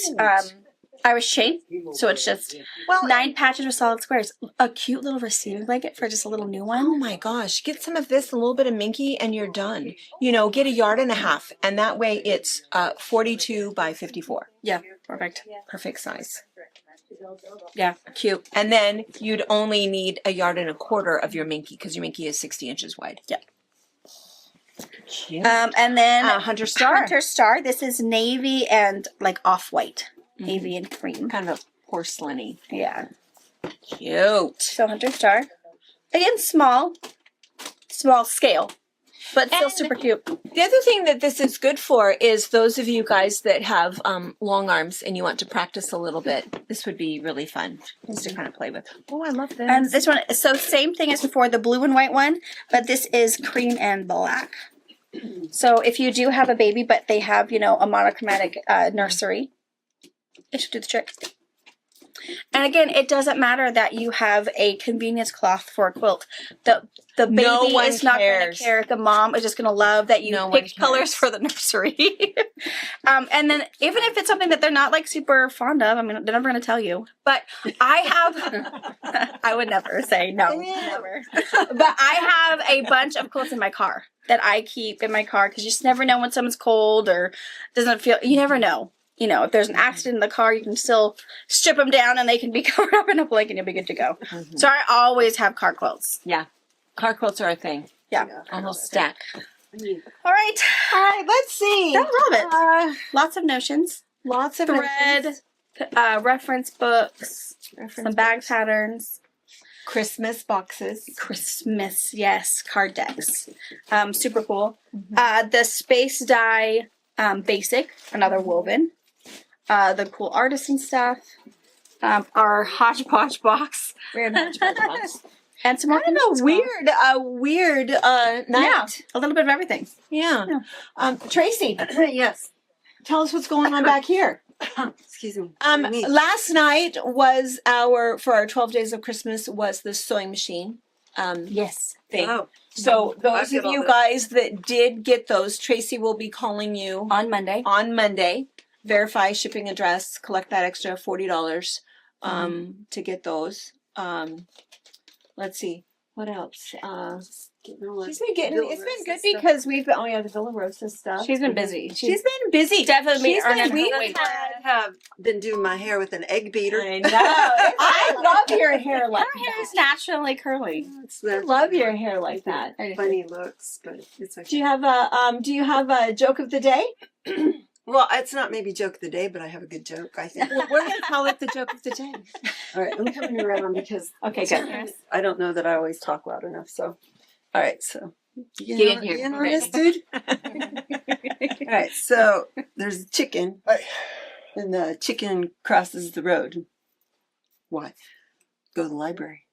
Irish chain. So it's just Well, 9 patches with solid squares. A cute little receiving blanket for just a little new oh one. my gosh, get some of this, a little bit of Minky, and you're done. You know, get 1.5 yards, and that way it's 42 by 54. Yeah, perfect. Perfect size. Yeah, cute. And then you'd only need 1.25 yards of your Minky because your Minky is 60 inches wide. Yeah. Cute. And then Hunter Star. Hunter Star. This is navy and like off-white. Navy and cream. Kind of a porcelainy. Yeah. Cute. So Hunter Star. Again, small scale, but still And- super cute. The other thing that this is good for is those of you guys that have long arms and you want to practice a little bit. This would be really fun just to kind of play with. Oh, I love this. And this one, so same thing as before, the blue and white one, but this is cream and black. So if you do have a baby, but they have, you know, a monochromatic nursery, it should do the trick. And again, it doesn't matter that you have a convenience cloth for a quilt. The baby No one is not going cares. to care. The mom is just going to love that you No one picked colors cares. for the nursery. And then even if it's something that they're not like super fond of, I mean, they're never going to tell you. But I have, I would never say no, never. But I have a bunch of quilts in my car that I keep in my car because you just never know when someone's cold or doesn't feel, you never know. You know, if there's an accident in the car, you can still strip them down and they can be covered up in a blanket and you'll be good to go. Mhm. So I always have car quilts. Yeah. Car quilts are a thing. Yeah. A whole stack. All right. All right, let's see. That was all of it. Lots of notions. Lots of Thread, notions. reference books, some bag patterns, Christmas boxes. Christmas, yes, card decks. Super cool. Mhm. The Space Die Basic, another woven. The cool artisan stuff. Our hodgepodge box. Weird box. And some more Kind of a weird night. Yeah, a little bit of everything. Yeah. Tracy, Yes. tell us what's going on back here. Excuse me. Me. Last night was for our 12 days of Christmas was the sewing machine Yes. thing. Oh, So those get of all you that. guys that did get those, Tracy will be calling you On Monday. on Monday. Verify shipping address, collect that extra $40 to get those. Let's see. What else? She's been getting. It's been good because we've been. Oh yeah, the Villa Rosa stuff. She's been busy. She's been busy. definitely She's earning been. her We wage. have been doing my hair with an egg beater. I know. I love your hair like Her hair is that. naturally curly. It's I love your hair like that. funny looks, but it's okay. Do you have a joke of the day? Well, it's not maybe joke of the day, but I have a good joke, I think. We're gonna call it the joke of the day. All right, I'm coming around because Okay, good. I don't know that I always talk loud enough. So, all right, so you Get in here. You in on this, dude? All right, so there's a chicken, and the chicken crosses the road. Why? Go to the library.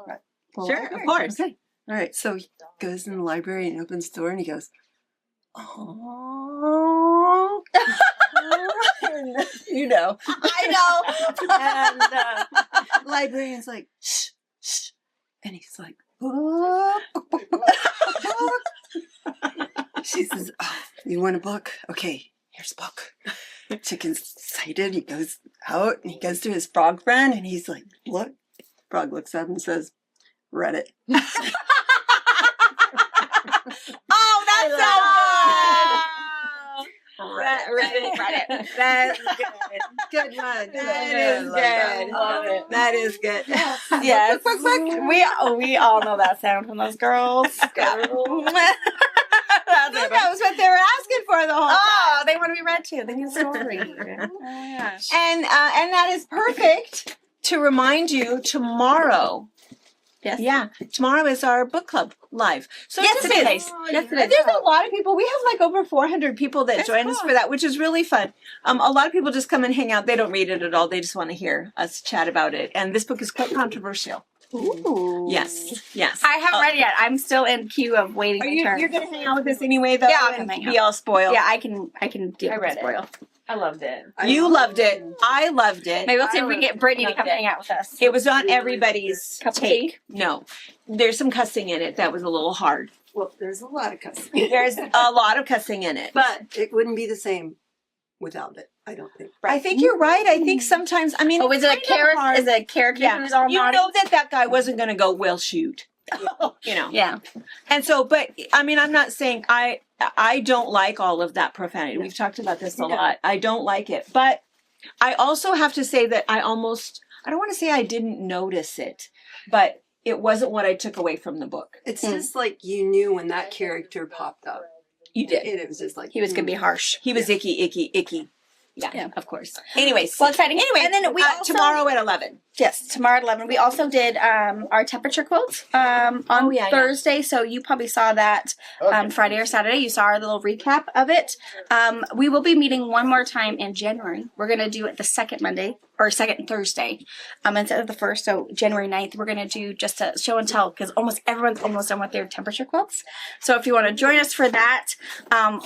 Right. Well, Sure, of course. Okay. All right, so he goes in the library and opens the door and he goes, "Oh." And, you know. I know. And the librarian's like, "Shh, shh." And he's like, "Oh." She says, "Oh, you want a book? Okay, here's a book." Chicken's excited. He goes out and he goes to his frog friend and he's like, "Look." Frog looks up and says, "Read it." Oh, that's so good. Read it. That's good. Good one. That is good. Love it. That is good. Yes. We all know that sound from those girls. That was what they were asking for the whole time. Oh, they want to be read too. They need a story. Oh my gosh. And that is perfect to remind you tomorrow. Yes. Yeah, tomorrow is our book club live. So Yes, just it in is. case. Yes, it is. There's a lot of people. We have like over 400 people that That's join us cool. for that, which is really fun. A lot of people just come and hang out. They don't read it at all. They just want to hear us chat about it. And this book is quite controversial. Ooh. Yes, yes. I haven't read it yet. I'm still in queue of waiting Are my you? turn. You're gonna hang out with us anyway, though, Yeah, I'll and come hang be all spoiled. Yeah, I can deal I with read it. spoil. I loved it. You loved it. I loved it. Maybe we'll see if we can get Brittany to Loved come it. hang out with us. It was not everybody's Cup of take. No, there's some cussing in it that was a little hard. Well, there's a lot of cussing. There's a lot of cussing in it. But it wouldn't be the same without it. I don't think. I think you're right. I think sometimes, I mean, Oh, is it a it's kind of character? hard. Is it a character Yeah, who's all you naughty? know that guy wasn't going to go, "We'll shoot," you know. Yeah. And so, but I mean, I'm not saying I don't like all of that profanity. We've talked about this a lot. I don't like it, but I also have to say that I don't want to say I didn't notice it, but it wasn't what I took away from the book. It's just like you knew when that character popped up. You did. It was just like He was going to be harsh. He was icky. Yeah, Yeah. of course. Anyways, Well, exciting. anyway, and then we also, tomorrow at 11. Yes, tomorrow at 11. We also did our temperature quotes on yeah. Thursday. So you probably saw that Friday or Saturday. You saw our little recap of it. We will be meeting one more time in January. We're going to do it the second Monday or second Thursday instead of the first. So January 9th, we're going to do just a show and tell because everyone's almost done with their temperature quotes. So if you want to join us for that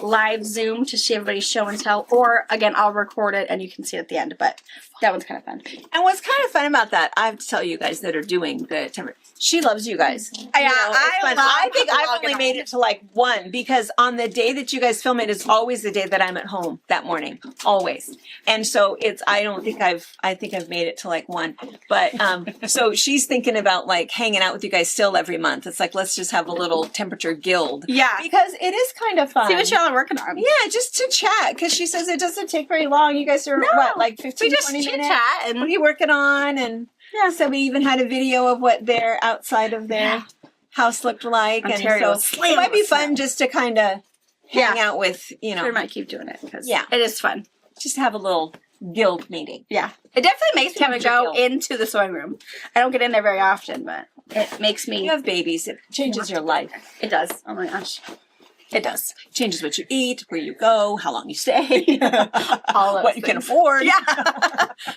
live Zoom to see everybody's show and tell, or again, I'll record it and you can see it at the end. But that one's kind of fun. And what's kind of fun about that, I have to tell you guys that are doing the temperature. She loves you guys. Yeah, it's fun. I think I've only logging made it to like 1 because on the day that you guys film it is always the day that I'm at home that morning, always. And so I think I've made it to like 1. But so she's thinking about like hanging out with you guys still every month. It's like let's just have a little temperature guild. Yeah. Because it is kind of fun. See what y'all are working on. Yeah, just to chat because she says it doesn't take very long. You guys are like 15, We just 20 chit minutes. chat What and are you working on? And so we even had a video of what their outside of their house looked like. Ontario And so it might be fun just to kind of hang out with, we might keep doing it because Yeah. it is fun. just have a little guild meeting. Yeah, it definitely makes me want to Temperature go guild. into the sewing room. I don't get in there very often, but it makes me. You have babies. It changes your life. It does. Oh my gosh, it does. Changes what you eat, where you go, how long you stay, All those what you can things. afford, Yeah,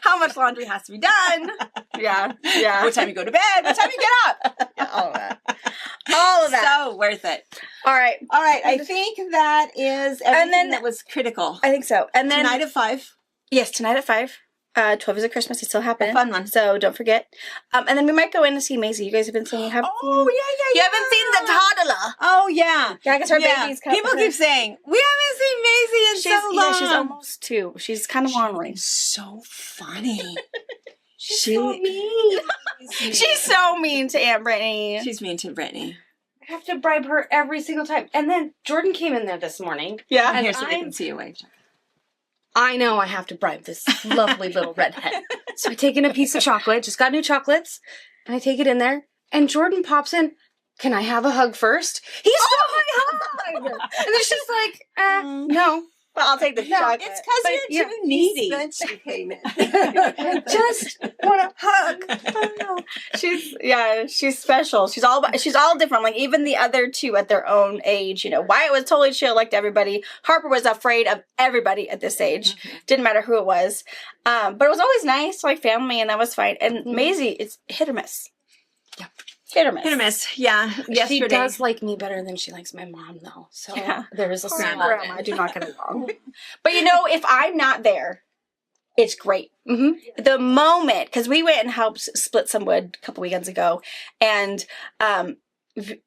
how much laundry has to be done? Yeah, yeah. what time you go to bed, what time you get up. Yeah, all of that. All of that. So worth it. All right, All right, I think that is everything that was critical. I think so. And then Tonight at 5. yes, tonight at 5. 12 is a Christmas. It's still happening. A fun one. So don't forget. And then we might go in to see Maisie. You guys have been saying you haven't Oh, seen. You haven't seen the toddler. Oh, yeah. Yeah, I guess her baby's coming. People keep saying, we haven't seen Maisie in She's, so long. yeah, she's almost 2. She's kind of ornery. so funny. She's so mean. She's so mean to Aunt Brittany. She's mean to Brittany. I have to bribe her every single time. And then Jordan came in there this morning. Yeah. Here, so they I'm- can see you wave. I know I have to bribe this lovely little redhead. So I take in a piece of chocolate, just got new chocolates, and I take it in there, and Jordan pops in, can I have a hug first? He's so high. And then she's like, no. But I'll take the chocolate. It's because But, you're too needy. Then she came in. I just want a hug. She's special. She's all different. Like even the other 2 at their own age, Wyatt was totally chill, liked everybody. Harper was afraid of everybody at this age. Didn't matter who it was. But it was always nice, like family, and that was fine. And Maisie, it's hit or miss. Yeah. Hit or miss. Hit or miss. Yeah. She Yesterday. does like me better than she likes my mom, though. So Yeah. there is a Poor small grandma, I bit. do not get along. But if I'm not there, it's great. Mm-hmm. The moment, because we went and helped split some wood a couple weekends ago, and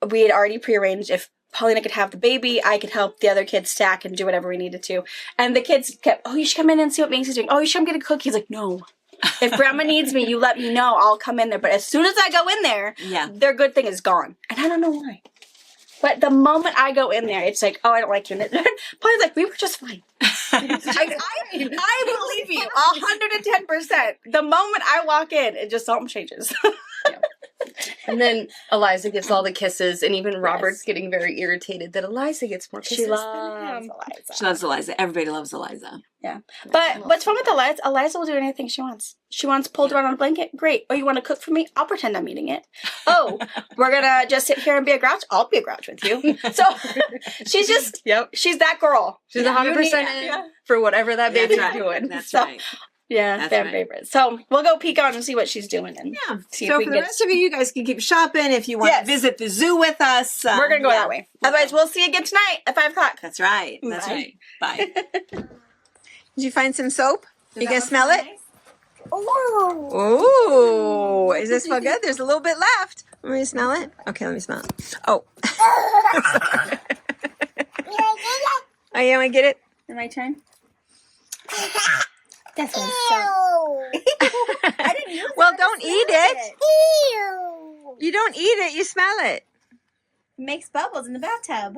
we had already prearranged if Paulina could have the baby, I could help the other kids stack and do whatever we needed to. And the kids kept, oh, you should come in and see what Maisie's doing. Oh, you should come get a cookie. He's like, no. If grandma needs me, you let me know. I'll come in there. But as soon as I go in there, Yeah. their good thing is gone. And I don't know why. But the moment I go in there, it's like, oh, I don't like you. And Paulina's like, we were just fine. I believe you 110%. The moment I walk in, it just something changes. And then Eliza gets all the kisses, and even Robert's getting very irritated that Eliza gets more kisses She than loves him. Eliza. She loves Eliza. Everybody loves Eliza. But what's fun with Eliza? Eliza will do anything she wants. She wants pulled around on a blanket. Great. Oh, you want to cook for me? I'll pretend I'm eating it. Oh, we're gonna just sit here and be a grouch. I'll be a grouch with you. So she's just she's that girl. She's 100% in for whatever that baby's That's right. doing. That's So- right. Yeah, That's fan right. favorite. So we'll go peek on and see what she's doing. And Yeah. see if So we for can the get. rest of you guys can keep shopping if you want Yes. to visit the zoo with us. We're gonna go yeah. that way. Otherwise, we'll see you again tonight at 5:00. That's right. That's Bye. right. Bye. Did you find some soap? You gonna smell it? Ooh, does this feel good? There's a little bit left. Let me smell it. Okay, let me smell it. Oh. Oh, you want to get it? My turn. That sounds so. I didn't use Well, it. don't eat it. You don't eat it. You smell it. It makes bubbles in the bathtub.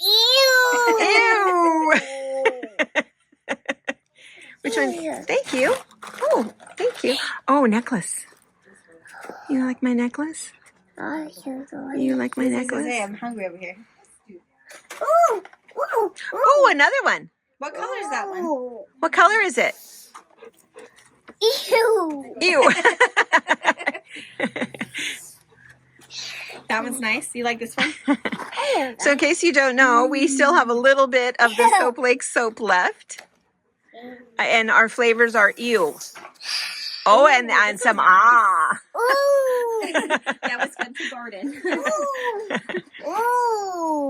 Ew. Which one? Thank you. Oh, thank you. Oh, necklace. You like my necklace? You like my necklace? I'm hungry over here. Oh, another one. What color is that one? What color is it? Ew. That one's nice. You like this one? So in case you don't know, we still have a little bit of the Soap Lake soap left. And our flavors are ew. Oh, and some ah. That was Spencer Gordon.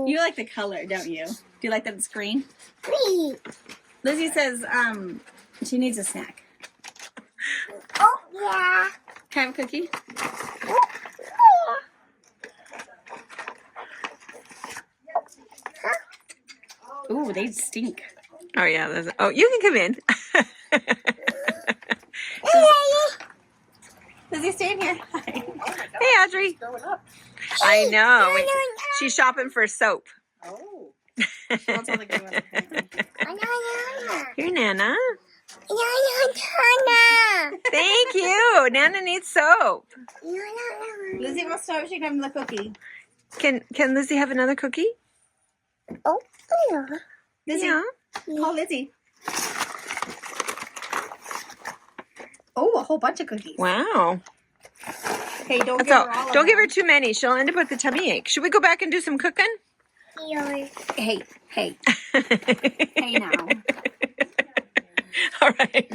You like the color, don't you? Do you like that it's green? Lizzie says she needs a snack. Oh, yeah. Can I have a cookie? Ooh, they stink. Oh yeah. Oh, you can come in. Lizzie, stay in here. Hey, Audrey. I know. She's shopping for soap. Oh. She wants all the good ones. Here, Nana. Thank you. Nana needs soap. Lizzie wants to know if she can have the cookie. Can Lizzie have another cookie? Lizzie, Yeah. call Lizzie. Oh, a whole bunch of cookies. Wow. Hey, don't That's give all. her all of Don't give her them. too many. She'll end up with a tummy ache. Should we go back and do some cooking? Hey, hey now. All right.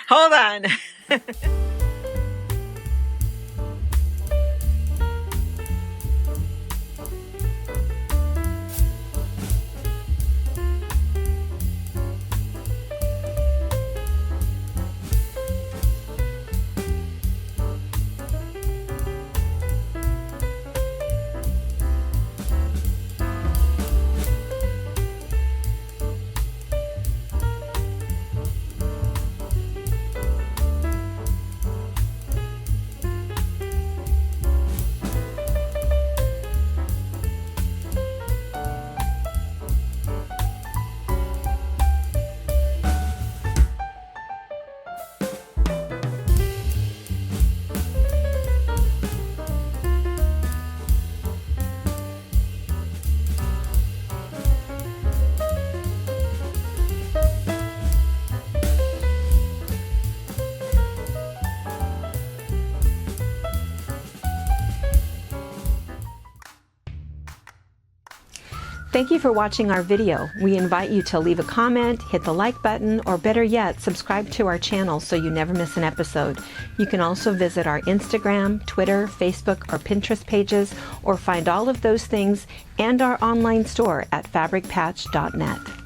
Hold on. Thank you for watching our video. We invite you to leave a comment, hit the like button, or better yet, subscribe to our channel so you never miss an episode. You can also visit our Instagram, Twitter, Facebook, or Pinterest pages, or find all of those things and our online store at fabricpatch.net.